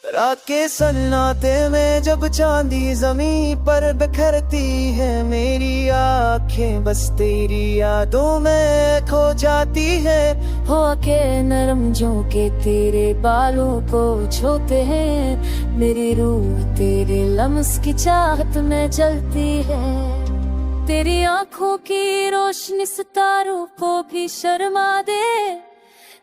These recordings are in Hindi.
रात के सन्नाटे में जब चांदी जमीन पर बिखरती है, मेरी आंखें बस तेरी यादों में खो जाती है। हो के नरम झोंके तेरे बालों को छूते हैं, मेरी रूह तेरे लम्स की चाहत में जलती है। तेरी आंखों की रोशनी सितारों को भी शर्मा दे,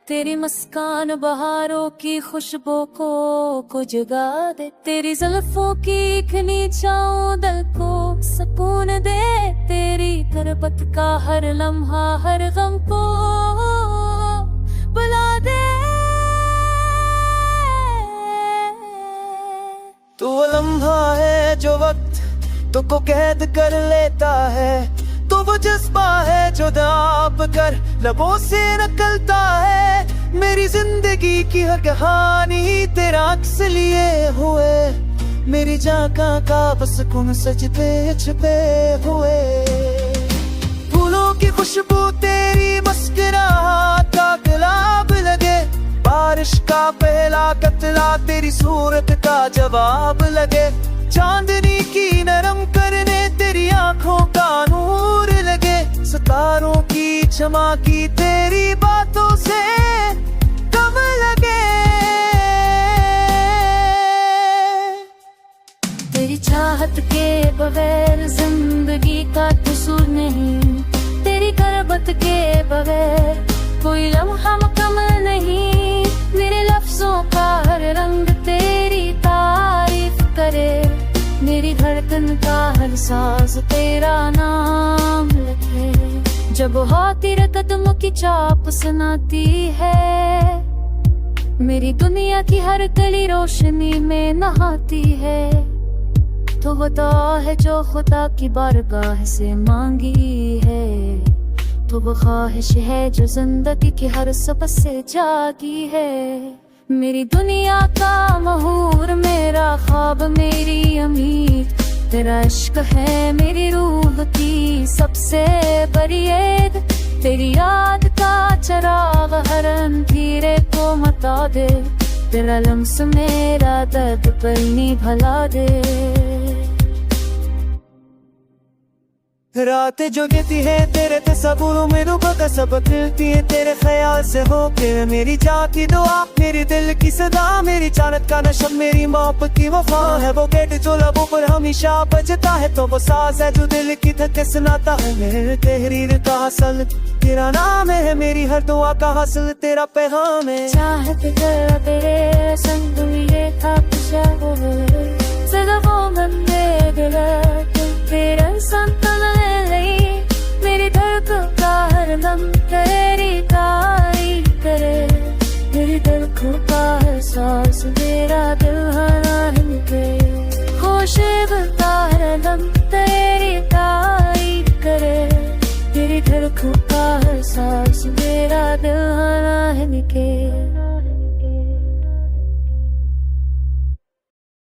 तेरी मुस्कान बहारों की खुशबू को जगा दे। तेरी जुल्फों की खिली छाँव दिल को सुकून दे, तेरी करबत का हर लम्हा हर गम को बुला दे। तू वो लम्हा है जो वक्त तुझको कैद कर लेता है, तो वो जज्बा है जो दाब कर लबों से निकलता है। मेरी जिंदगी की हर कहानी तेरा अक्स लिए हुए, मेरी जान का बस गुम सजते छुपे हुए। फूलों की खुशबू तेरी मुस्कुराहट का गुलाब लगे, बारिश का पहला कतरा तेरी सूरत का जवाब लगे। चांदनी की नरम करने तेरी आंखों का नूर लगे, सितारों की चमकी तेरी बातों से कम लगे। तेरी चाहत के बगैर जिंदगी का कसूर नहीं, तेरी करबत के बगैर कोई लम्हा मुकम्मल नहीं। मेरे लफ्जों का हर रंग तेरी तारीफ करे, मेरी धड़कन का हर सांस तेरा नाम लिखे। जब हो तेरे कदमों की चाप सुनाती है, मेरी दुनिया की हर गली रोशनी में नहाती है। तो वो दुआ है जो खुदा की बारगाह से मांगी है, तो वो ख्वाहिश है जो जिंदगी की हर सबक से जागी है। मेरी दुनिया का महूर मेरा ख्वाब मेरी उम्मीद, तेरा इश्क है मेरी रूह की सबसे बड़ी ऐद। तेरी याद का चराग हर अंधेरे को मता दे, तेरा लम्स मेरा दर्द पर निभला दे। रातें जो गिरती है तेरे तस्वुरों में रुबा का सबक मिलती है, तेरे ख्याल से हो के मेरी जान की दुआ, मेरी दिल की सदा, मेरी चाहत का नशा, मेरी मोहब्बत की वफा है। वो गेट जो लबों पर हमेशा बजता है, तो वो साज है जो दिल की धड़कन सुनाता है। मेरे तहरीर का हासिल तेरा नाम है, मेरी हर दुआ का हासिल तेरा पैगाम है। चाहत कर तेरे संग ये था खुशा हो सदा वो बंदे दिल तेरा संतन ले, मेरी धड़कन का हर दम तेरी तारीफ करे। मेरी धड़कन का हर सांस तेरा दिल हराने के, खुशबू का हर दम तेरी तारीफ करे। मेरी धड़कन का हर सांस तेरा दिल हराने के।